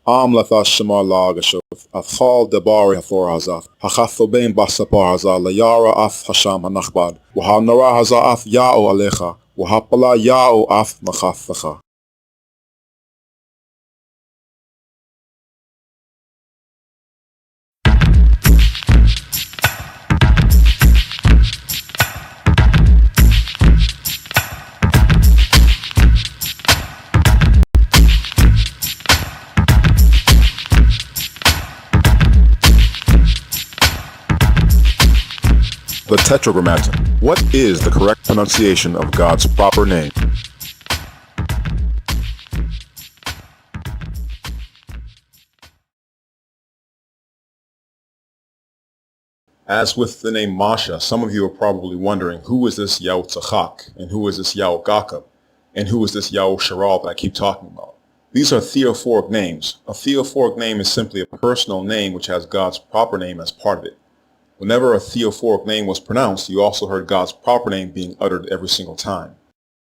Amlatha Shema Lagashoth, Athal Debari Hathor Hazath, Hachathobain Basapar Hazah, Layara Ath Hasham Hanachbad, Wahanara Hazah Ath Yao Alecha, Wahapala Yao Ath Machathacha. The Tetragrammaton. What is the correct pronunciation of God's proper name? As with the name Masha, some of you are probably wondering, who is this Yahutzachak, and who is this Yahugakhab, and who is this Yahusharal that I keep talking about? These are theophoric names. A theophoric name is simply a personal name which has God's proper name as part of it. Whenever a theophoric name was pronounced, you also heard God's proper name being uttered every single time.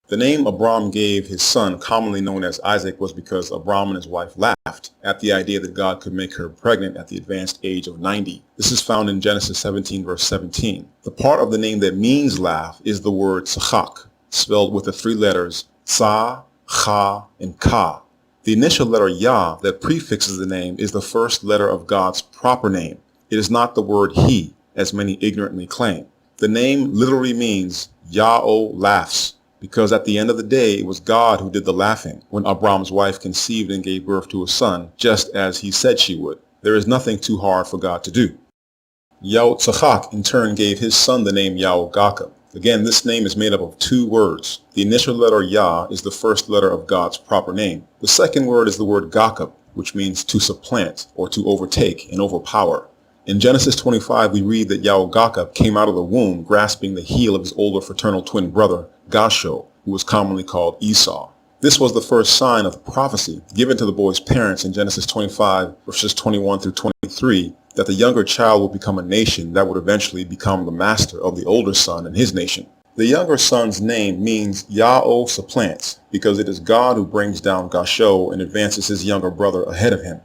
The name Abram gave his son, commonly known as Isaac, was because Abram and his wife laughed at the idea that God could make her pregnant at the advanced age of 90. This is found in Genesis 17, verse 17. The part of the name that means laugh is the word Tzachak, spelled with the three letters Tza, Cha, and Ka. The initial letter Yah that prefixes the name is the first letter of God's proper name. It is not the word he, as many ignorantly claim. The name literally means Yahweh laughs, because at the end of the day, it was God who did the laughing when Abram's wife conceived and gave birth to a son, just as he said she would. There is nothing too hard for God to do. Yahutzachak in turn gave his son the name Yahugakhab. Again, this name is made up of two words. The initial letter Yah is the first letter of God's proper name. The second word is the word Gakhab, which means to supplant or to overtake and overpower. In Genesis 25, we read that Yahugakhab came out of the womb grasping the heel of his older fraternal twin brother, Gasho, who was commonly called Esau. This was the first sign of prophecy given to the boy's parents in Genesis 25, verses 21 through 23, that the younger child would become a nation that would eventually become the master of the older son and his nation. The younger son's name means Yahweh supplants, because it is God who brings down Gasho and advances his younger brother ahead of him.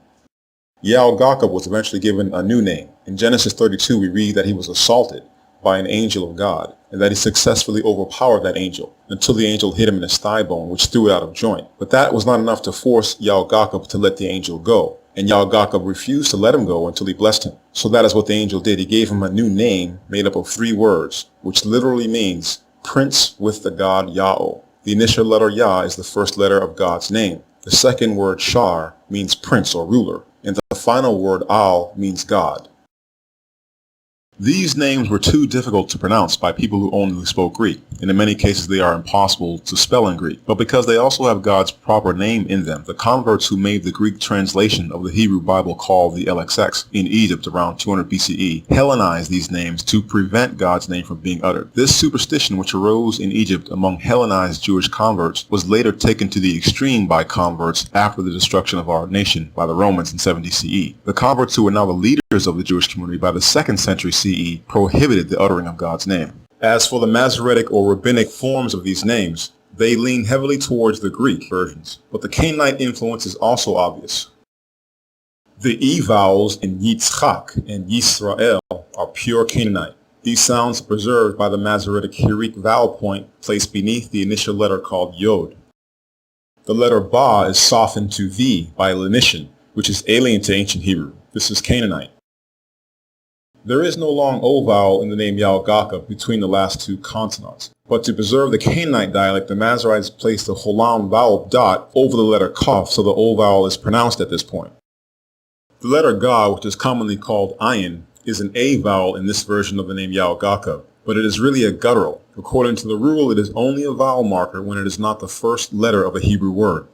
Yahugakhab was eventually given a new name. In Genesis 32, we read that he was assaulted by an angel of God, and that he successfully overpowered that angel until the angel hit him in his thigh bone, which threw it out of joint. But that was not enough to force Yahugakhab to let the angel go, and Yahugakhab refused to let him go until he blessed him. So that is what the angel did. He gave him a new name made up of three words, which literally means Prince with the God Yahweh. The initial letter Yah is the first letter of God's name. The second word Shar means prince or ruler, and the final word Al means God. These names were too difficult to pronounce by people who only spoke Greek, and in many cases they are impossible to spell in Greek. But because they also have God's proper name in them, the converts who made the Greek translation of the Hebrew Bible called the LXX in Egypt around 200 BCE Hellenized these names to prevent God's name from being uttered. This superstition, which arose in Egypt among Hellenized Jewish converts, was later taken to the extreme by converts after the destruction of our nation by the Romans in 70 CE. The converts who were now the leaders of the Jewish community by the 2nd century CE prohibited the uttering of God's name. As for the Masoretic or rabbinic forms of these names, they lean heavily towards the Greek versions, but the Canaanite influence is also obvious. The E vowels in Yitzchak and Yisrael are pure Canaanite. These sounds are preserved by the Masoretic Hirik vowel point placed beneath the initial letter called Yod. The letter Ba is softened to V by lenition, which is alien to ancient Hebrew. This is Canaanite. There is no long O vowel in the name Yahugakhab between the last two consonants. But to preserve the Canaanite dialect, the Masoretes placed the Cholam vowel dot over the letter Kaf, so the O vowel is pronounced at this point. The letter Ga, which is commonly called Ayin, is an A vowel in this version of the name Yahugakhab, but it is really a guttural. According to the rule, it is only a vowel marker when it is not the first letter of a Hebrew word.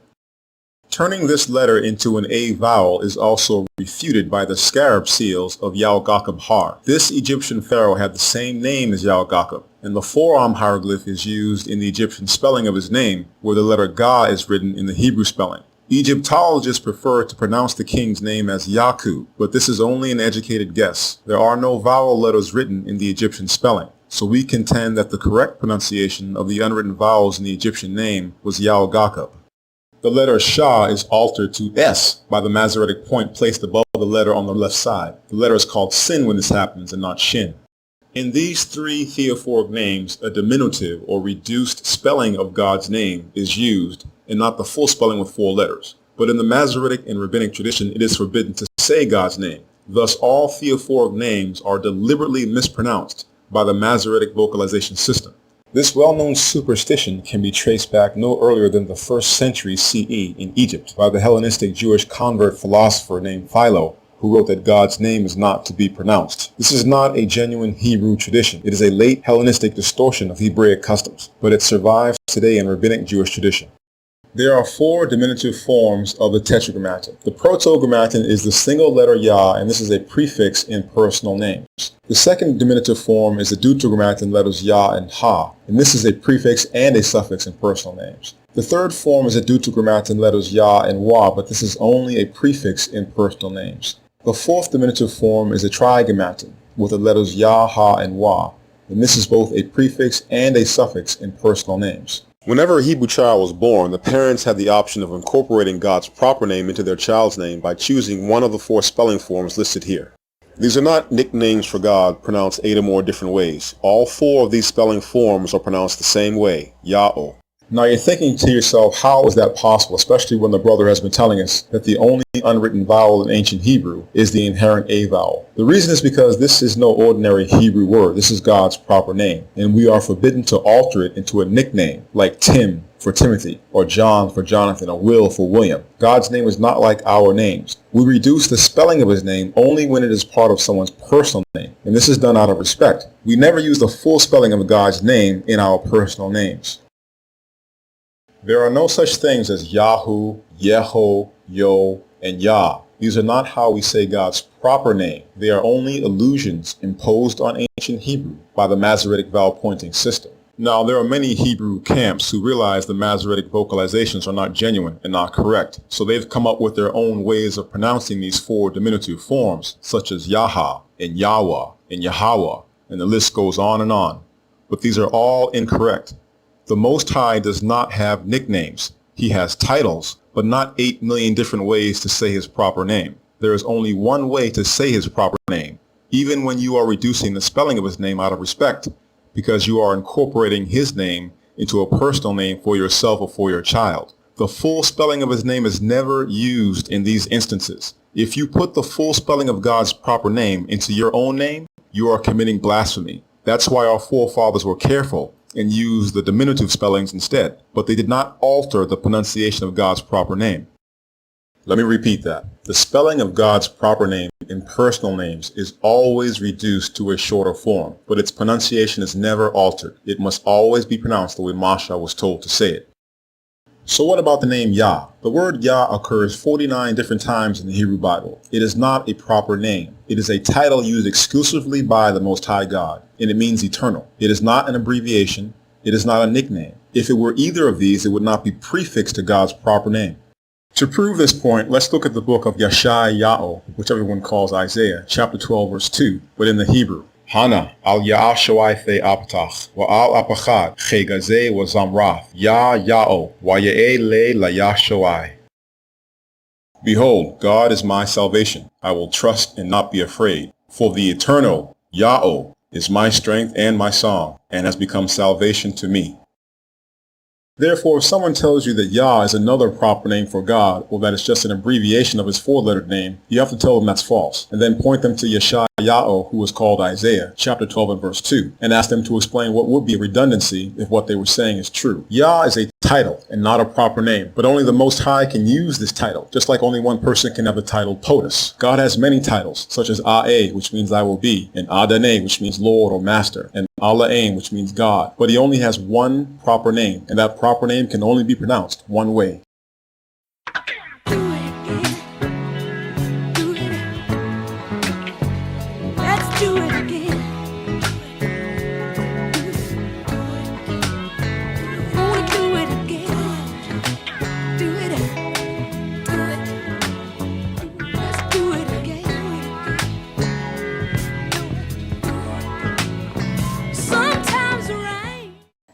Turning this letter into an A vowel is also refuted by the scarab seals of Yahugakhab Har. This Egyptian pharaoh had the same name as Yahugakhab, and the forearm hieroglyph is used in the Egyptian spelling of his name, where the letter Ga is written in the Hebrew spelling. Egyptologists prefer to pronounce the king's name as Yaku, but this is only an educated guess. There are no vowel letters written in the Egyptian spelling, so we contend that the correct pronunciation of the unwritten vowels in the Egyptian name was Yahugakhab. The letter Shah is altered to S by the Masoretic point placed above the letter on the left side. The letter is called Sin when this happens and not Shin. In these three theophoric names, a diminutive or reduced spelling of God's name is used and not the full spelling with 4 letters. But in the Masoretic and Rabbinic tradition, it is forbidden to say God's name. Thus, all theophoric names are deliberately mispronounced by the Masoretic vocalization system. This well-known superstition can be traced back no earlier than the 1st century CE in Egypt by the Hellenistic Jewish convert philosopher named Philo, who wrote that God's name is not to be pronounced. This is not a genuine Hebrew tradition. It is a late Hellenistic distortion of Hebraic customs, but it survives today in Rabbinic Jewish tradition. There are 4 diminutive forms of the Tetragrammaton. The Proto-Grammaton is the single letter Yah, and this is a prefix in personal names. The second diminutive form is the Deuterogrammaton letters Yah and Ha, and this is a prefix and a suffix in personal names. The third form is the Deuterogrammaton letters Yah and Wa, but this is only a prefix in personal names. The fourth diminutive form is the Trigrammaton with the letters Yah, Ha, and Wa, and this is both a prefix and a suffix in personal names. Whenever a Hebrew child was born, the parents had the option of incorporating God's proper name into their child's name by choosing one of the 4 spelling forms listed here. These are not nicknames for God pronounced 8 or more different ways. All 4 of these spelling forms are pronounced the same way, Yah-O. Now you're thinking to yourself, how is that possible, especially when the brother has been telling us that the only unwritten vowel in ancient Hebrew is the inherent A vowel. The reason is because this is no ordinary Hebrew word. This is God's proper name, and we are forbidden to alter it into a nickname like Tim for Timothy, or John for Jonathan, or Will for William. God's name is not like our names. We reduce the spelling of his name only when it is part of someone's personal name, and this is done out of respect. We never use the full spelling of God's name in our personal names. There are no such things as Yahoo, Yeho, Yo, and Yah. These are not how we say God's proper name. They are only allusions imposed on ancient Hebrew by the Masoretic vowel pointing system. Now, there are many Hebrew camps who realize the Masoretic vocalizations are not genuine and not correct, so they've come up with their own ways of pronouncing these 4 diminutive forms, such as Yaha, and Yahweh, and Yahweh, and the list goes on and on. But these are all incorrect. The Most High does not have nicknames. He has titles, but not 8 million different ways to say his proper name. There is only one way to say his proper name, even when you are reducing the spelling of his name out of respect, because you are incorporating his name into a personal name for yourself or for your child. The full spelling of his name is never used in these instances. If you put the full spelling of God's proper name into your own name, you are committing blasphemy. That's why our forefathers were careful and used the diminutive spellings instead, but they did not alter the pronunciation of God's proper name. Let me repeat that. The spelling of God's proper name in personal names is always reduced to a shorter form, but its pronunciation is never altered. It must always be pronounced the way Masha was told to say it. So what about the name Yah? The word Yah occurs 49 different times in the Hebrew Bible. It is not a proper name. It is a title used exclusively by the Most High God, and it means eternal. It is not an abbreviation. It is not a nickname. If it were either of these, it would not be prefixed to God's proper name. To prove this point, let's look at the book of Yeshayahu, which everyone calls Isaiah, chapter 12, verse 2, but in the Hebrew. Hana al Ya'ashoai the apatach, wa al apachad, chegaze wa zamrath, ya ya'o, wa ya'e le la ya'shoai. Behold, God is my salvation. I will trust and not be afraid. For the eternal, Ya'o, is my strength and my song, and has become salvation to me. Therefore, if someone tells you that Yah is another proper name for God, or that it's just an abbreviation of his 4-lettered name, you have to tell them that's false, and then point them to Yeshayahu, who was called Isaiah, chapter 12 and verse 2, and ask them to explain what would be a redundancy if what they were saying is true. Yah is a title and not a proper name, but only the Most High can use this title, just like only one person can have the title POTUS. God has many titles, such as A'eh, which means I will be, and Adonai, which means Lord or Master, and Allah'im, which means God, but he only has one proper name, and that proper name can only be pronounced one way.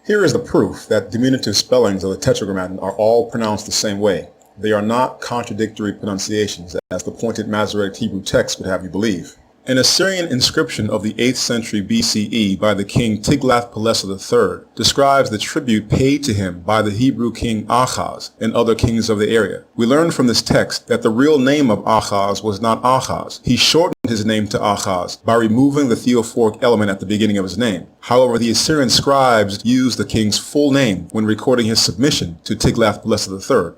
Here is the proof that diminutive spellings of the Tetragrammaton are all pronounced the same way. They are not contradictory pronunciations, as the pointed Masoretic Hebrew text would have you believe. An Assyrian inscription of the 8th century BCE by the king Tiglath-Pileser III describes the tribute paid to him by the Hebrew king Ahaz and other kings of the area. We learn from this text that the real name of Ahaz was not Ahaz. He shortened his name to Ahaz by removing the theophoric element at the beginning of his name. However, the Assyrian scribes used the king's full name when recording his submission to Tiglath-Pileser III.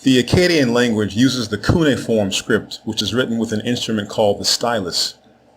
The Akkadian language uses the cuneiform script, which is written with an instrument called the stylus.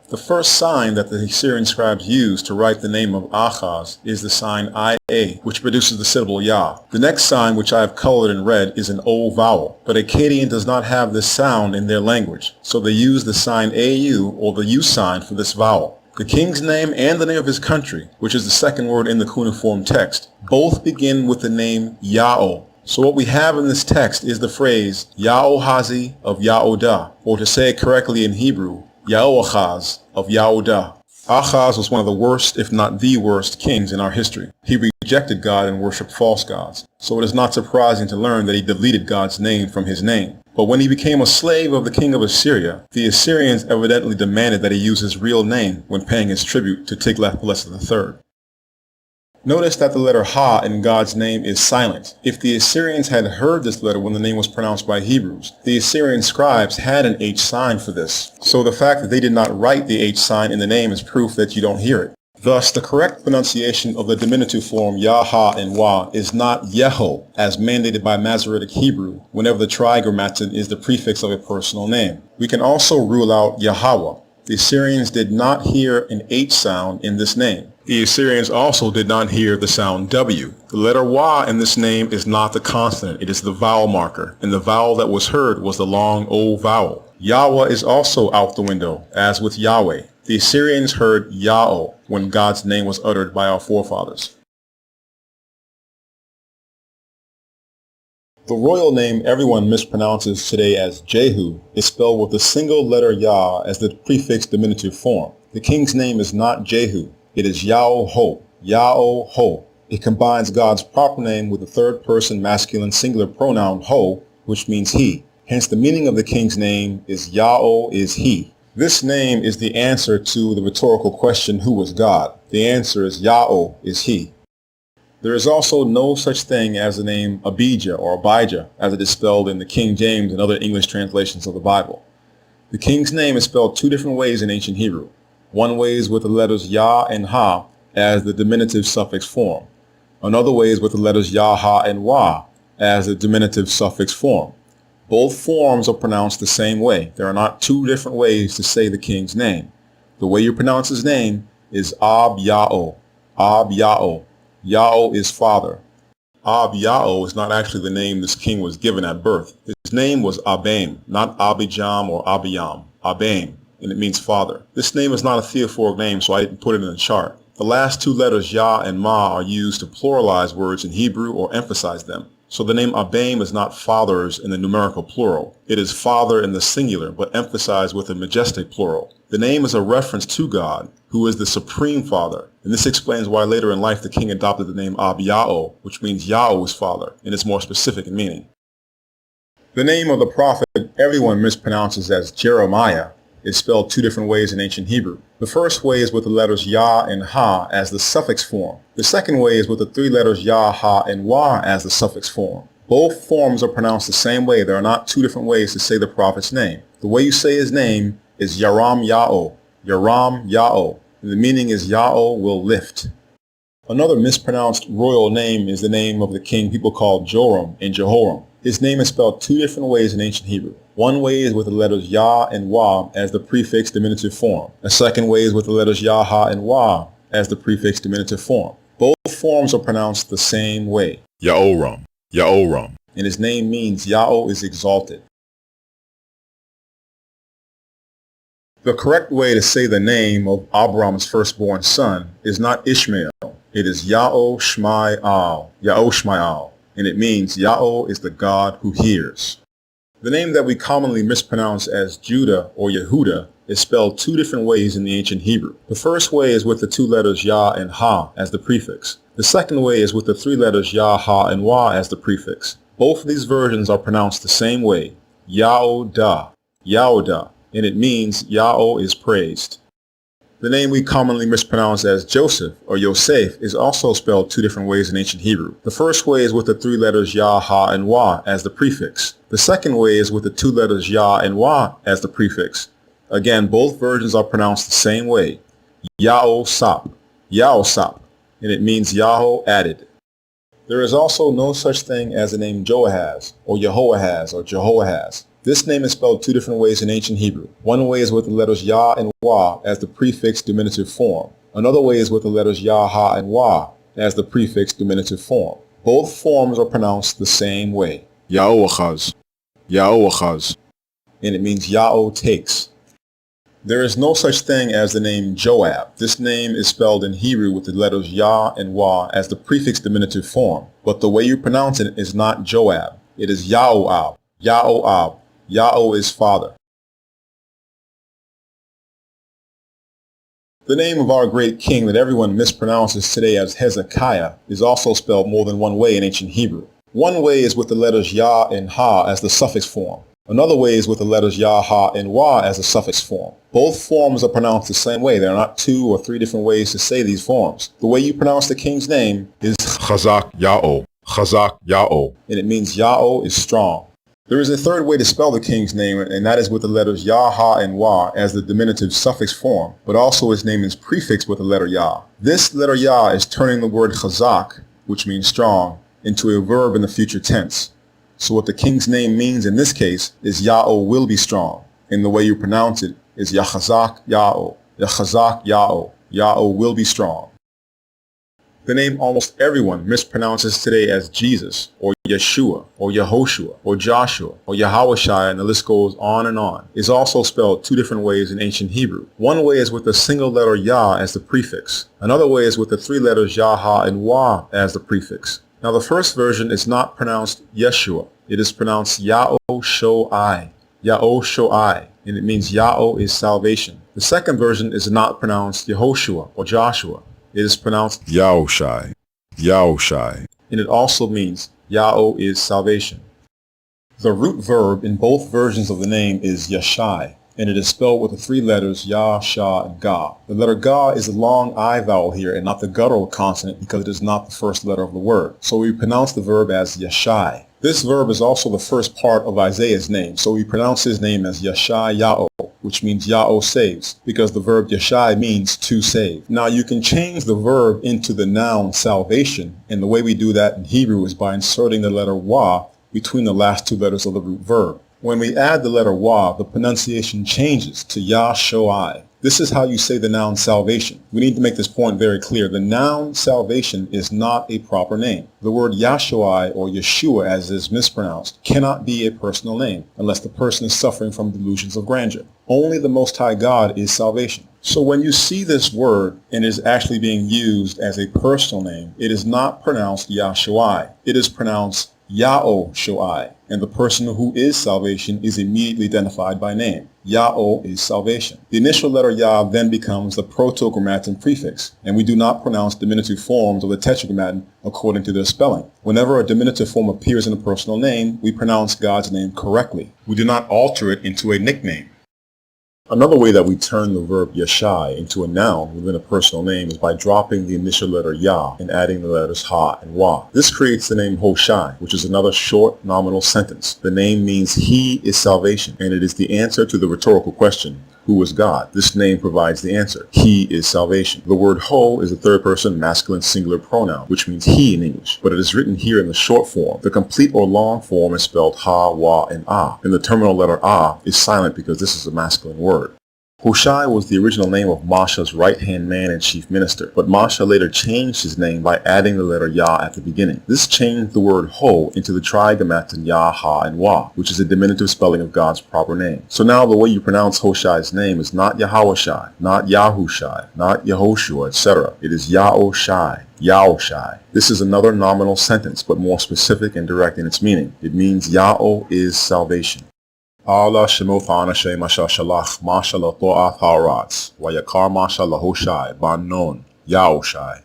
The first sign that the Assyrian scribes used to write the name of Ahaz is the sign IA, which produces the syllable Yah. The next sign, which I have colored in red, is an O vowel, but Akkadian does not have this sound in their language, so they use the sign AU, or the U sign, for this vowel. The king's name and the name of his country, which is the second word in the cuneiform text, both begin with the name Ya'o. So what we have in this text is the phrase Ya'ohazi of Ya'odah, or to say it correctly in Hebrew, Ya'oachaz of Ya'odah. Ahaz was one of the worst, if not the worst, kings in our history. He rejected God and worshipped false gods. So it is not surprising to learn that he deleted God's name from his name. But when he became a slave of the king of Assyria, the Assyrians evidently demanded that he use his real name when paying his tribute to Tiglath-Pileser III. Notice that the letter Ha in God's name is silent. If the Assyrians had heard this letter when the name was pronounced by Hebrews, the Assyrian scribes had an H sign for this. So the fact that they did not write the H sign in the name is proof that you don't hear it. Thus, the correct pronunciation of the diminutive form Yah-Ha and Wa is not Yeho, as mandated by Masoretic Hebrew whenever the Trigrammaton is the prefix of a personal name. We can also rule out Yahweh. The Assyrians did not hear an H sound in this name. The Assyrians also did not hear the sound W. The letter Wa in this name is not the consonant, it is the vowel marker, and the vowel that was heard was the long O vowel. Yahweh is also out the window, as with Yahweh. The Assyrians heard Ya'o when God's name was uttered by our forefathers. The royal name everyone mispronounces today as Jehu is spelled with a single letter Yah as the prefix diminutive form. The king's name is not Jehu. It is Yao-Ho. Yao-Ho. It combines God's proper name with the third person masculine singular pronoun Ho, which means he. Hence the meaning of the king's name is Yao is he. This name is the answer to the rhetorical question, who is God? The answer is Yao is he. There is also no such thing as the name Abijah or Abijah as it is spelled in the King James and other English translations of the Bible. The king's name is spelled two different ways in ancient Hebrew. One way is with the letters Yah and Ha as the diminutive suffix form. Another way is with the letters Yah, Ha, and Wa as the diminutive suffix form. Both forms are pronounced the same way. There are not two different ways to say the king's name. The way you pronounce his name is Ab-Ya'o. Ab-Ya'o. Ya'o is father. Ab-Ya'o is not actually the name this king was given at birth. His name was Abaim, not Abijam or Abiyam. Abaim, and it means father. This name is not a theophoric name, so I didn't put it in the chart. The last two letters Yah and Ma are used to pluralize words in Hebrew or emphasize them. So the name Abaim is not fathers in the numerical plural. It is father in the singular, but emphasized with a majestic plural. The name is a reference to God, who is the supreme father. And this explains why later in life the king adopted the name Ab-Ya'o, which means Ya'o is father, and is more specific in meaning. The name of the prophet everyone mispronounces as Jeremiah is spelled two different ways in ancient Hebrew. The first way is with the letters Yah and Ha as the suffix form. The second way is with the three letters Yah, Ha, and Wa as the suffix form. Both forms are pronounced the same way. There are not two different ways to say the prophet's name. The way you say his name is Yaram Ya'o. Yaram Ya'o. And the meaning is Ya'o will lift. Another mispronounced royal name is the name of the king people call Joram and Jehoram. His name is spelled two different ways in ancient Hebrew. One way is with the letters Yah and Wa as the prefix diminutive form. The second way is with the letters Yah, Ha, and Wa as the prefix diminutive form. Both forms are pronounced the same way. Ya'oram. Ya'oram. And his name means Ya'o is exalted. The correct way to say the name of Abram's firstborn son is not Ishmael. It is Ya'o Shma'al. Ya'o Shma'al. And it means Ya'o is the God who hears. The name that we commonly mispronounce as Judah or Yehuda is spelled two different ways in the ancient Hebrew. The first way is with the two letters Yah and Ha as the prefix. The second way is with the three letters Ya, Ha, and Wa as the prefix. Both of these versions are pronounced the same way, Yaoda, Yaoda, and it means Yao is praised. The name we commonly mispronounce as Joseph or Yosef is also spelled two different ways in ancient Hebrew. The first way is with the three letters Ya, Ha, and Wa as the prefix. The second way is with the two letters Ya and Wa as the prefix. Again, both versions are pronounced the same way, Yaosap, Yaosap, and it means Yahweh added. There is also no such thing as the name Joahaz or Jehoahaz or Jehoahaz. This name is spelled two different ways in ancient Hebrew. One way is with the letters Ya and Wa as the prefix diminutive form. Another way is with the letters Ya, Ha, and Wa as the prefix diminutive form. Both forms are pronounced the same way, Yaoachaz, Yaoachaz, and it means Yao takes. There is no such thing as the name Joab. This name is spelled in Hebrew with the letters Ya and Wa as the prefix diminutive form, but the way you pronounce it is not Joab. It is Yaoab, Yaoab. Yao is father. The name of our great king that everyone mispronounces today as Hezekiah is also spelled more than one way in ancient Hebrew. One way is with the letters Ya and Ha as the suffix form. Another way is with the letters Ya, Ha, and Wa as the suffix form. Both forms are pronounced the same way. There are not two or three different ways to say these forms. The way you pronounce the king's name is Chazak Yao, Chazak Yao, and it means Yao is strong. There is a third way to spell the king's name, and that is with the letters Ya, Ha, and Wa as the diminutive suffix form, but also his name is prefixed with the letter Ya. This letter Ya is turning the word chazak, which means strong, into a verb in the future tense. So what the king's name means in this case is Yao will be strong, and the way you pronounce it is Yachazak Yao, Yachazak Yao, Yao will be strong. The name almost everyone mispronounces today as Jesus, or Yeshua, or Yehoshua, or Joshua, or Yahawashai, and the list goes on, is also spelled two different ways in ancient Hebrew. One way is with the single letter Ya as the prefix. Another way is with the three letters Ya, Ha, and Wa as the prefix. Now the first version is not pronounced Yeshua. It is pronounced Yao-Shoai, Yao-Shoai, and it means Yao is salvation. The second version is not pronounced Yehoshua or Joshua. It is pronounced Yaoshai, Yaoshai, and it also means Yao is salvation. The root verb in both versions of the name is Yashai, and it is spelled with the three letters Ya, Sha, and Ga. The letter Ga is the long I vowel here and not the guttural consonant because it is not the first letter of the word. So we pronounce the verb as Yashai. This verb is also the first part of Isaiah's name, so we pronounce his name as Yashai Yao, which means Yao saves, because the verb Yashai means to save. Now you can change the verb into the noun salvation, and the way we do that in Hebrew is by inserting the letter Wa between the last two letters of the root verb. When we add the letter Wa, the pronunciation changes to Yah-Shoai. This is how you say the noun salvation. We need to make this point very clear. The noun salvation is not a proper name. The word Yahshua or Yeshua, as is mispronounced, cannot be a personal name unless the person is suffering from delusions of grandeur. Only the Most High God is salvation. So when you see this word and it is actually being used as a personal name, it is not pronounced Yahshua. It is pronounced Yao-Shoai, and the person who is salvation is immediately identified by name. Yao is salvation. The initial letter Yah then becomes the proto-grammaton prefix, and we do not pronounce diminutive forms of the tetragrammaton according to their spelling. Whenever a diminutive form appears in a personal name, we pronounce God's name correctly. We do not alter it into a nickname. Another way that we turn the verb Yashai into a noun within a personal name is by dropping the initial letter Yah and adding the letters Ha and Wa. This creates the name Hoshai, which is another short nominal sentence. The name means He is salvation, and it is the answer to the rhetorical question, who is God? This name provides the answer. He is salvation. The word Ho is a third person masculine singular pronoun, which means he in English, but it is written here in the short form. The complete or long form is spelled Ha, Wa, and Ah, and the terminal letter Ah is silent because this is a masculine word. Hoshai was the original name of Moshe's right-hand man and chief minister, but Moshe later changed his name by adding the letter Yah at the beginning. This changed the word Ho into the trigammaton Yah, Ha, and Wa, which is a diminutive spelling of God's proper name. So now the way you pronounce Hoshai's name is not Yahawashai, not Yahushai, not Yehoshua, etc. It is Yaoshai, Yaoshai. This is another nominal sentence, but more specific and direct in its meaning. It means Yao is salvation. Allah Shemot Anashe Masha Shalach Masha Lato'ath Haratz Wayakar Masha Lahoshai Ban Non Yaoshai.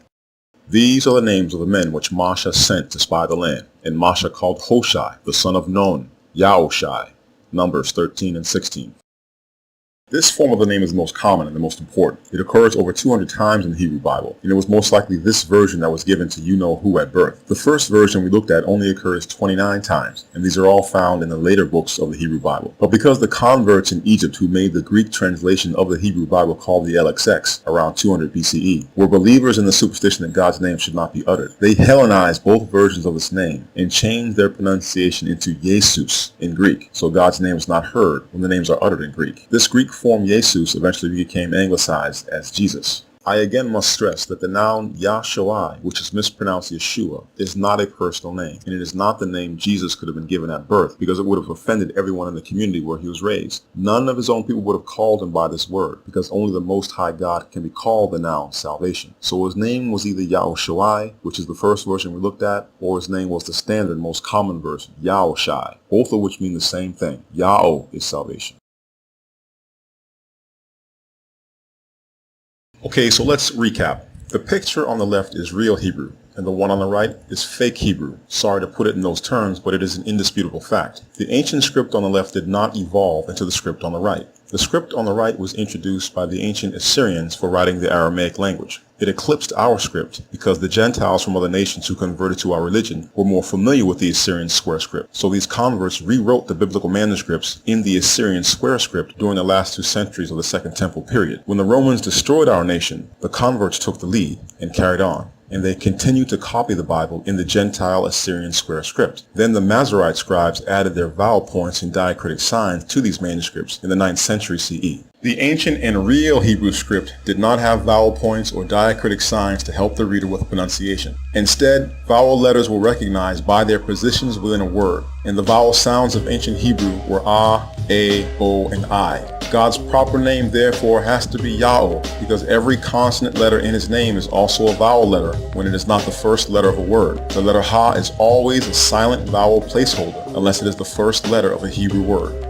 These are the names of the men which Moshe sent to spy the land. And Moshe called Hoshai, the son of Nun, Yaoshai. Numbers 13 and 16. This form of the name is the most common and the most important. It occurs over 200 times in the Hebrew Bible, and it was most likely this version that was given to you-know-who at birth. The first version we looked at only occurs 29 times, and these are all found in the later books of the Hebrew Bible. But because the converts in Egypt who made the Greek translation of the Hebrew Bible called the LXX around 200 BCE were believers in the superstition that God's name should not be uttered, they Hellenized both versions of this name and changed their pronunciation into Jesus in Greek, so God's name is not heard when the names are uttered in Greek. This Greek form Jesus eventually became anglicized as Jesus. I again must stress that the noun Yahshua, which is mispronounced Yeshua, is not a personal name, and it is not the name Jesus could have been given at birth, because it would have offended everyone in the community where he was raised. None of his own people would have called him by this word, because only the Most High God can be called the noun salvation. So his name was either Yahushua, which is the first version we looked at, or his name was the standard, most common version, Yahushai, both of which mean the same thing. Yahweh is salvation. Okay, so let's recap. The picture on the left is real Hebrew, and the one on the right is fake Hebrew. Sorry to put it in those terms, but it is an indisputable fact. The ancient script on the left did not evolve into the script on the right. The script on the right was introduced by the ancient Assyrians for writing the Aramaic language. It eclipsed our script because the Gentiles from other nations who converted to our religion were more familiar with the Assyrian square script. So these converts rewrote the biblical manuscripts in the Assyrian square script during the last 2 centuries of the Second Temple period. When the Romans destroyed our nation, the converts took the lead and carried on, and they continued to copy the Bible in the Gentile Assyrian square script. Then the Masorite scribes added their vowel points and diacritic signs to these manuscripts in the 9th century CE. The ancient and real Hebrew script did not have vowel points or diacritic signs to help the reader with pronunciation. Instead, vowel letters were recognized by their positions within a word, and the vowel sounds of ancient Hebrew were ah, a, o, and I. God's proper name therefore has to be Yahweh, because every consonant letter in his name is also a vowel letter when it is not the first letter of a word. The letter Ha is always a silent vowel placeholder unless it is the first letter of a Hebrew word.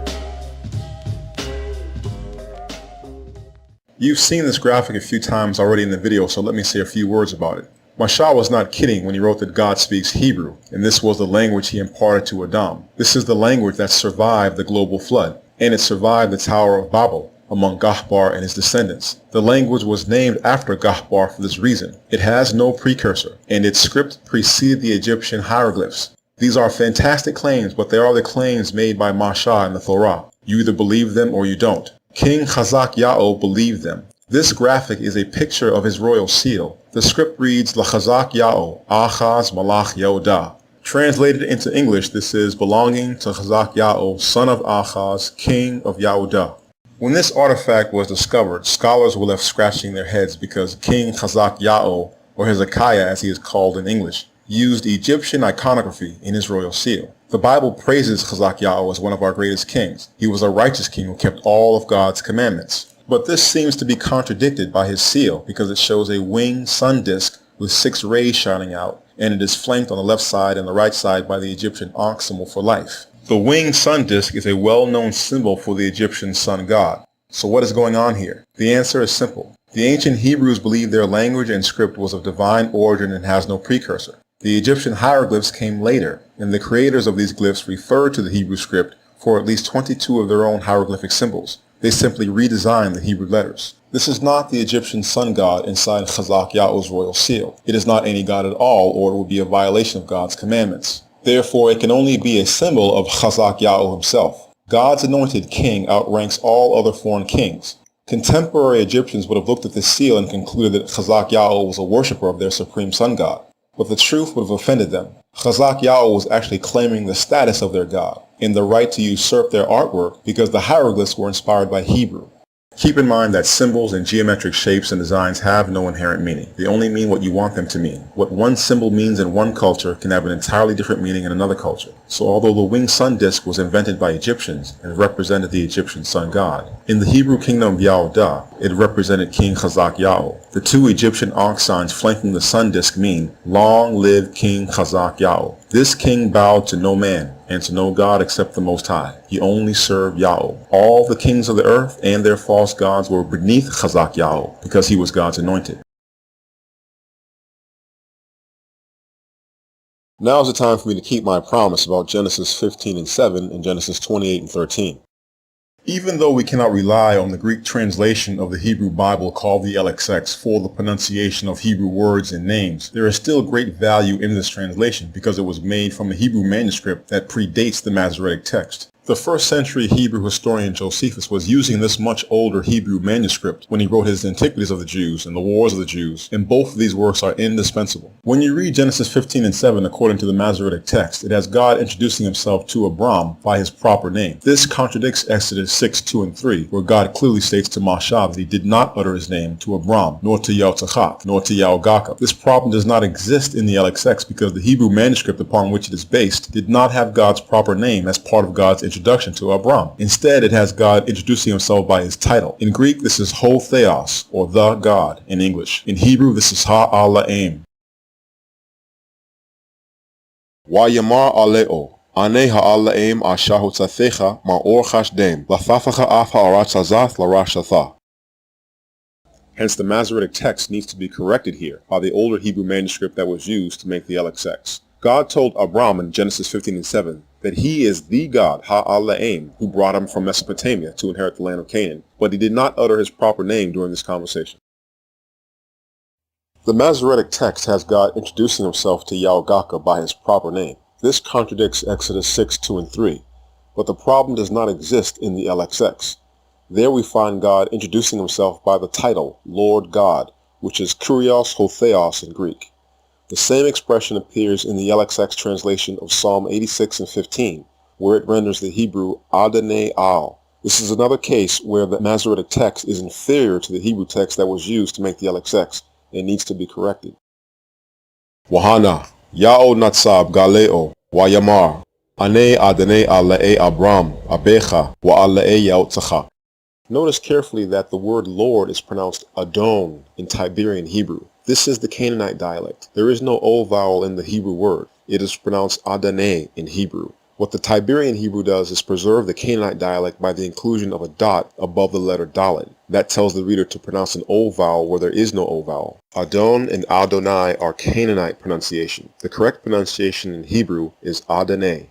You've seen this graphic a few times already in the video, so let me say a few words about it. Mashah was not kidding when he wrote that God speaks Hebrew, and this was the language he imparted to Adam. This is the language that survived the global flood, and it survived the Tower of Babel among Gahbar and his descendants. The language was named after Gahbar for this reason. It has no precursor, and its script preceded the Egyptian hieroglyphs. These are fantastic claims, but they are the claims made by Mashah in the Torah. You either believe them or you don't. King Chazak Ya'o believed them. This graphic is a picture of his royal seal. The script reads LaChazak Ya'o, Achaz Malach Yehudah. Translated into English, this is belonging to Chazak Ya'o, son of Achaz, king of Yehudah. When this artifact was discovered, scholars were left scratching their heads because King Chazak Ya'o, or Hezekiah as he is called in English, used Egyptian iconography in his royal seal. The Bible praises Chazak Ya'o as one of our greatest kings. He was a righteous king who kept all of God's commandments. But this seems to be contradicted by his seal because it shows a winged sun disk with 6 rays shining out, and it is flanked on the left side and the right side by the Egyptian Ankh symbol for life. The winged sun disk is a well-known symbol for the Egyptian sun god. So what is going on here? The answer is simple. The ancient Hebrews believed their language and script was of divine origin and has no precursor. The Egyptian hieroglyphs came later, and the creators of these glyphs referred to the Hebrew script for at least 22 of their own hieroglyphic symbols. They simply redesigned the Hebrew letters. This is not the Egyptian sun god inside Chazak Ya'o's royal seal. It is not any god at all, or it would be a violation of God's commandments. Therefore, it can only be a symbol of Chazak Ya'o himself. God's anointed king outranks all other foreign kings. Contemporary Egyptians would have looked at this seal and concluded that Chazak Ya'o was a worshipper of their supreme sun god. But the truth would have offended them. Chazak Ya'o was actually claiming the status of their god and the right to usurp their artwork because the hieroglyphs were inspired by Hebrew. Keep in mind that symbols and geometric shapes and designs have no inherent meaning. They only mean what you want them to mean. What one symbol means in one culture can have an entirely different meaning in another culture. So although the winged sun disk was invented by Egyptians and represented the Egyptian sun god, in the Hebrew kingdom of Yehudah, it represented King Chazak Ya'o. The 2 Egyptian Ankh signs flanking the sun disk mean, Long live King Chazak Ya'o. This king bowed to no man and to no god except the Most High. He only served Ya'o. All the kings of the earth and their false gods were beneath Chazak Ya'o because he was God's anointed. Now is the time for me to keep my promise about Genesis 15:7 and Genesis 28:13. Even though we cannot rely on the Greek translation of the Hebrew Bible called the LXX for the pronunciation of Hebrew words and names, there is still great value in this translation because it was made from a Hebrew manuscript that predates the Masoretic text. The first century Hebrew historian Josephus was using this much older Hebrew manuscript when he wrote his Antiquities of the Jews and the Wars of the Jews, and both of these works are indispensable. When you read Genesis 15:7 according to the Masoretic text, it has God introducing himself to Abram by his proper name. This contradicts Exodus 6:2-3, where God clearly states to Mashah that he did not utter his name to Abram, nor to Yahutzachak, nor to Yaugakab. This problem does not exist in the LXX because the Hebrew manuscript upon which it is based did not have God's proper name as part of God's introduction to Abram. Instead, it has God introducing himself by his title. In Greek, this is Ho Theos, or the God in English. In Hebrew, this is Ha-Ala'im. Wayamar aleo, ane ha'ala'im ashahu tzathecha ma'or chashdem, lafafacha af ha'arat zazath larashatha. Hence, the Masoretic text needs to be corrected here by the older Hebrew manuscript that was used to make the LXX. God told Abram in Genesis 15:7 that he is the God, Ha-Ala'im, who brought him from Mesopotamia to inherit the land of Canaan, but he did not utter his proper name during this conversation. The Masoretic text has God introducing himself to Yaugakab by his proper name. This contradicts Exodus 6:2-3, but the problem does not exist in the LXX. There we find God introducing himself by the title, Lord God, which is Kurios Ho Theos in Greek. The same expression appears in the LXX translation of Psalm 86:15, where it renders the Hebrew Adonai Al. This is another case where the Masoretic text is inferior to the Hebrew text that was used to make the LXX and needs to be corrected. Wahana, Ya'o Natsab Galeo, Wayamar, Ane Adonai Ala'e Abram, Abecha, Wa Ala'e Yahutzachak. Notice carefully that the word Lord is pronounced Adon in Tiberian Hebrew. This is the Canaanite dialect. There is no O vowel in the Hebrew word. It is pronounced Adonai in Hebrew. What the Tiberian Hebrew does is preserve the Canaanite dialect by the inclusion of a dot above the letter Dalet. That tells the reader to pronounce an O vowel where there is no O vowel. Adon and Adonai are Canaanite pronunciation. The correct pronunciation in Hebrew is Adonai.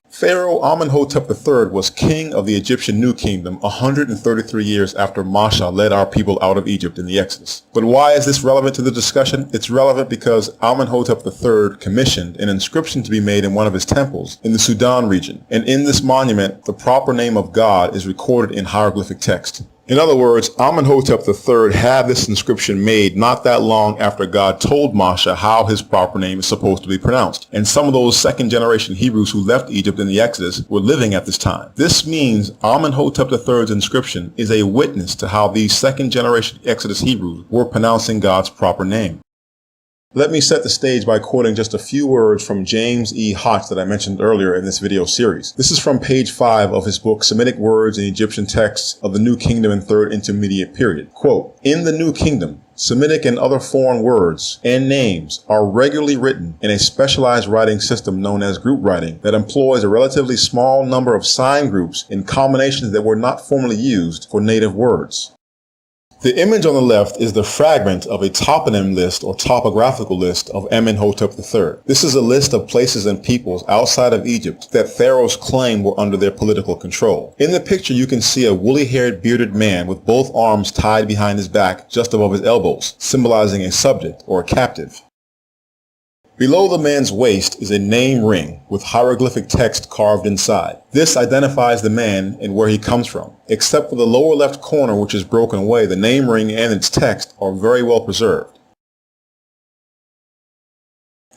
Pharaoh Amenhotep III was king of the Egyptian New Kingdom 133 years after Mashah led our people out of Egypt in the Exodus. But why is this relevant to the discussion? It's relevant because Amenhotep III commissioned an inscription to be made in one of his temples in the Sudan region. And in this monument, the proper name of God is recorded in hieroglyphic text. In other words, Amenhotep III had this inscription made not that long after God told Mashah how his proper name is supposed to be pronounced. And some of those second-generation Hebrews who left Egypt in the Exodus were living at this time. This means Amenhotep III's inscription is a witness to how these second-generation Exodus Hebrews were pronouncing God's proper name. Let me set the stage by quoting just a few words from James E. Hotch that I mentioned earlier in this video series. This is from page 5 of his book, Semitic Words in Egyptian Texts of the New Kingdom and Third Intermediate Period. Quote, "In the New Kingdom, Semitic and other foreign words and names are regularly written in a specialized writing system known as group writing that employs a relatively small number of sign groups in combinations that were not formerly used for native words. The image on the left is the fragment of a toponym list or topographical list of Amenhotep III. This is a list of places and peoples outside of Egypt that pharaohs claim were under their political control. In the picture you can see a woolly-haired bearded man with both arms tied behind his back just above his elbows, symbolizing a subject or a captive. Below the man's waist is a name ring with hieroglyphic text carved inside. This identifies the man and where he comes from. Except for the lower left corner, which is broken away, the name ring and its text are very well preserved.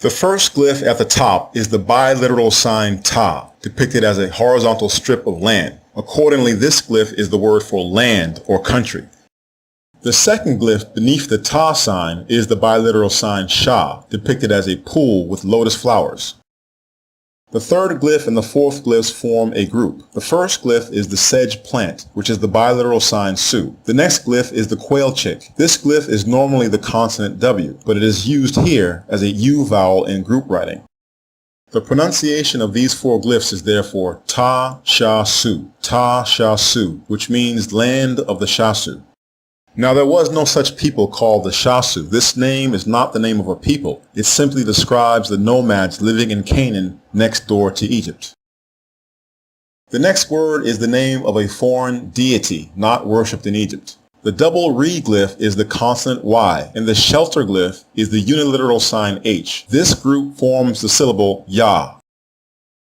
The first glyph at the top is the biliteral sign Ta, depicted as a horizontal strip of land. Accordingly, this glyph is the word for land or country. The second glyph beneath the Ta sign is the biliteral sign Sha, depicted as a pool with lotus flowers. The third glyph and the fourth glyphs form a group. The first glyph is the sedge plant, which is the biliteral sign Su. The next glyph is the quail chick. This glyph is normally the consonant W, but it is used here as a U vowel in group writing. The pronunciation of these four glyphs is therefore Ta Sha Su, Ta Sha Su, which means land of the Shasu. Now there was no such people called the Shasu. This name is not the name of a people. It simply describes the nomads living in Canaan next door to Egypt. The next word is the name of a foreign deity not worshipped in Egypt. The double re glyph is the consonant Y, and the shelter glyph is the uniliteral sign H. This group forms the syllable Ya.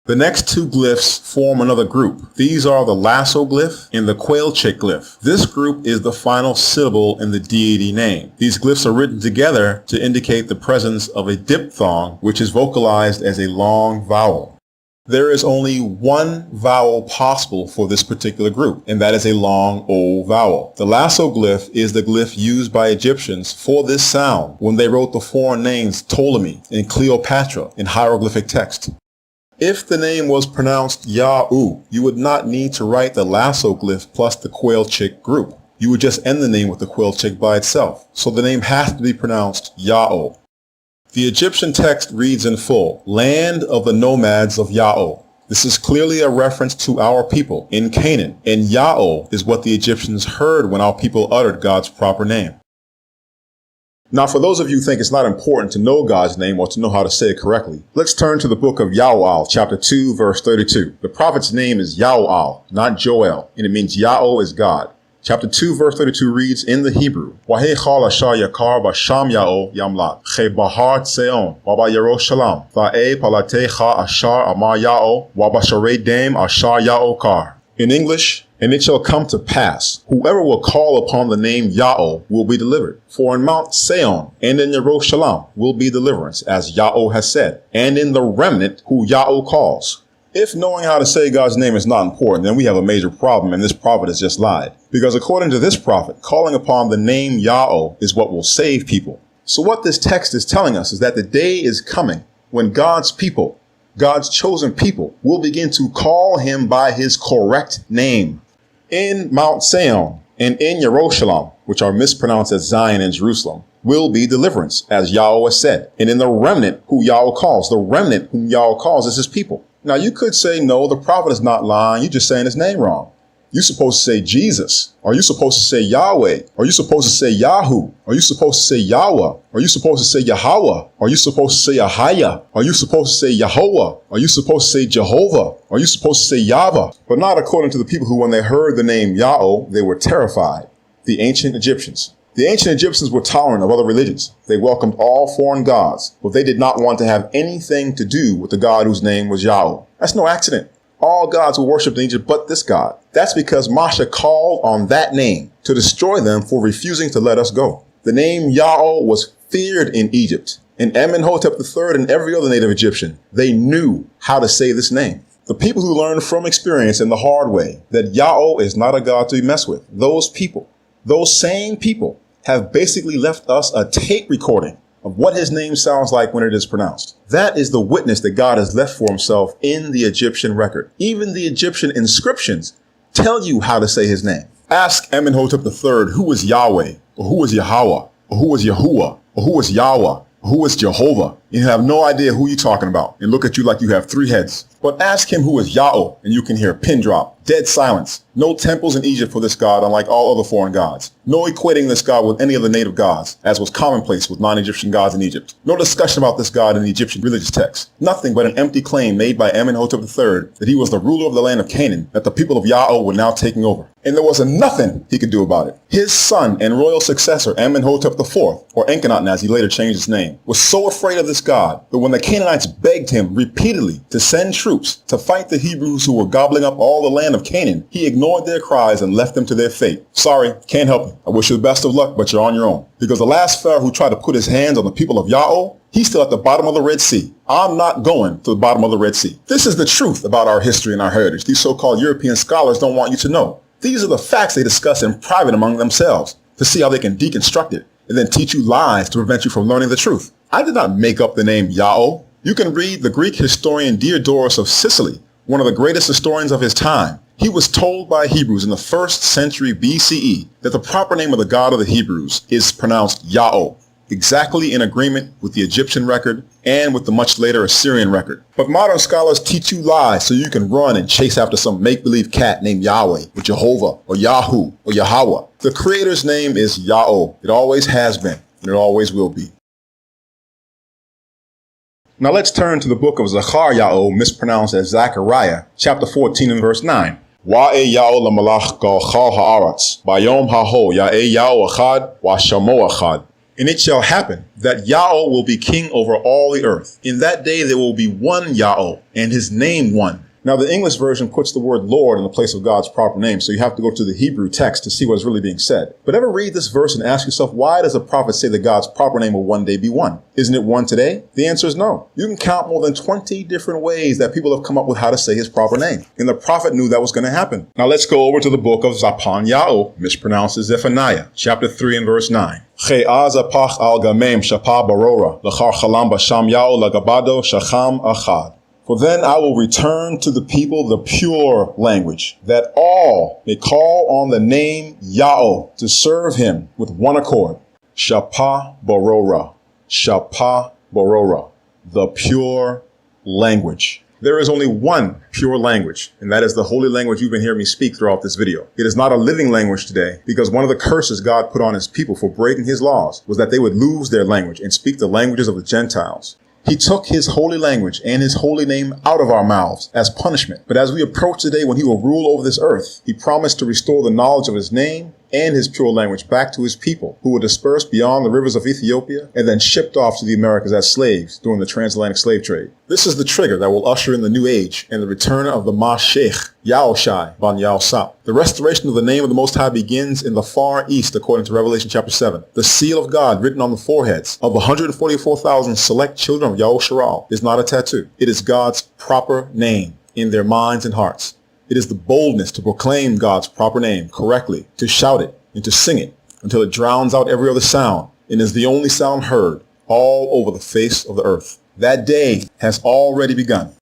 The next two glyphs form another group. These are the lasso glyph and the quail chick glyph. This group is the final syllable in the deity name. These glyphs are written together to indicate the presence of a diphthong, which is vocalized as a long vowel. There is only one vowel possible for this particular group, and that is a long O vowel. The lasso glyph is the glyph used by Egyptians for this sound when they wrote the foreign names Ptolemy and Cleopatra in hieroglyphic text. If the name was pronounced Ya'u, you would not need to write the lasso glyph plus the quail chick group. You would just end the name with the quail chick by itself. So the name has to be pronounced Ya'o. The Egyptian text reads in full, land of the nomads of Ya'o. This is clearly a reference to our people in Canaan, and Ya'o is what the Egyptians heard when our people uttered God's proper name. Now, for those of you who think it's not important to know God's name or to know how to say it correctly, let's turn to the book of Ya'al, chapter 2, verse 32. The prophet's name is Ya'al, not Joel, and it means Ya'o is God. Chapter 2, verse 32 reads in the Hebrew, Wahechal ashar yakar basham Ya'o yamlat, che bahar tseon, waba Yerushalayim, va'e palatecha ashar amar Ya'o, waba sharei dem ashar Ya'o kar. In English, and it shall come to pass, whoever will call upon the name Ya'o will be delivered. For in Mount Seon and in Yerushalayim will be deliverance, as Ya'o has said, and in the remnant who Ya'o calls. If knowing how to say God's name is not important, then we have a major problem, and this prophet has just lied. Because according to this prophet, calling upon the name Ya'o is what will save people. So what this text is telling us is that the day is coming when God's people, God's chosen people, will begin to call him by his correct name. In Mount Seon and in Yerushalayim, which are mispronounced as Zion and Jerusalem, will be deliverance, as Yahweh has said. And in the remnant who Yahweh calls, the remnant whom Yahweh calls is his people. Now you could say, no, the prophet is not lying. You're just saying his name wrong. You're supposed to say Jesus. Are you supposed to say Yahweh? Are you supposed to say Yahu? Are you supposed to say Yahweh? Are you supposed to say Yahweh? Are you supposed to say Ahaya? Are you supposed to say Yahweh? Are you supposed to say Jehovah? Are you supposed to say Yahweh? But not according to the people who, when they heard the name Ya'o, they were terrified. The ancient Egyptians. The ancient Egyptians were tolerant of other religions. They welcomed all foreign gods, but they did not want to have anything to do with the God whose name was Yahweh. That's no accident. All gods were worshipped in Egypt but this God. That's because Masha called on that name to destroy them for refusing to let us go. The name Ya'o was feared in Egypt. And Amenhotep III and every other native Egyptian, they knew how to say this name. The people who learned from experience in the hard way that Ya'o is not a God to be messed with, those people, those same people have basically left us a tape recording of what his name sounds like when it is pronounced. That is the witness that God has left for himself in the Egyptian record. Even the Egyptian inscriptions tell you how to say his name. Ask Amenhotep III who is Yahweh, or who is Yahweh, or who is Yahuwah, or who is Yahweh, or who is Jehovah. You have no idea who you're talking about and look at you like you have three heads. But ask him who is Ya'o, and you can hear a pin drop, dead silence. No temples in Egypt for this god, unlike all other foreign gods. No equating this god with any of the native gods, as was commonplace with non-Egyptian gods in Egypt. No discussion about this god in the Egyptian religious texts. Nothing but an empty claim made by Amenhotep III that he was the ruler of the land of Canaan, that the people of Ya'o were now taking over. And there was nothing he could do about it. His son and royal successor, Amenhotep IV, or Enkinnatan as he later changed his name, was so afraid of this god that when the Canaanites begged him repeatedly to send troops to fight the Hebrews who were gobbling up all the land of Canaan, he ignored their cries and left them to their fate. Sorry, can't help you. I wish you the best of luck, but you're on your own. Because the last pharaoh who tried to put his hands on the people of Ya'o, he's still at the bottom of the Red Sea. I'm not going to the bottom of the Red Sea. This is the truth about our history and our heritage. These so-called European scholars don't want you to know. These are the facts they discuss in private among themselves. to see how they can deconstruct it and then teach you lies to prevent you from learning the truth. I did not make up the name Yahweh. You can read the Greek historian Diodorus of Sicily, one of the greatest historians of his time. He was told by Hebrews in the 1st century BCE that the proper name of the God of the Hebrews is pronounced Yahweh, exactly in agreement with the Egyptian record and with the much later Assyrian record. But modern scholars teach you lies so you can run and chase after some make-believe cat named Yahweh or Jehovah or Yahoo or Yahweh. The Creator's name is Yahweh. It always has been and it always will be. Now let's turn to the book of Zechariah, mispronounced as Zechariah, chapter 14 and verse 9. Wa'e Yahweh lamalach gal chal ha'aretz, bayom ha'ho ya'e Yahweh echad, wa shamo echad. And it shall happen that Yahweh will be king over all the earth. In that day there will be one Yahweh, and his name one. Now the English version puts the word Lord in the place of God's proper name, so you have to go to the Hebrew text to see what is really being said. But ever read this verse and ask yourself, why does the prophet say that God's proper name will one day be one? Isn't it one today? The answer is no. You can count more than 20 different ways that people have come up with how to say his proper name. And the prophet knew that was going to happen. Now let's go over to the book of Zaphaniah, mispronounced as Zephaniah, chapter 3 and verse 9. Che'azapach al gamem shapa barora, l'char chalam basham yao lagabado shacham achad. For then I will return to the people the pure language, that all may call on the name Yahweh to serve him with one accord. Shapa Borora, Shapa Borora, the pure language. There is only one pure language, and that is the holy language you've been hearing me speak throughout this video. It is not a living language today, because one of the curses God put on his people for breaking his laws was that they would lose their language and speak the languages of the Gentiles. He took his holy language and his holy name out of our mouths as punishment. But as we approach the day when he will rule over this earth, he promised to restore the knowledge of his name and his pure language back to his people, who were dispersed beyond the rivers of Ethiopia and then shipped off to the Americas as slaves during the transatlantic slave trade. This is the trigger that will usher in the new age and the return of the Mashiach, Yahushai ben Yahusau. The restoration of the name of the Most High begins in the far east, according to Revelation chapter 7. The seal of God written on the foreheads of 144,000 select children of Yahusharal is not a tattoo. It is God's proper name in their minds and hearts. It is the boldness to proclaim God's proper name correctly, to shout it and to sing it until it drowns out every other sound and is the only sound heard all over the face of the earth. That day has already begun.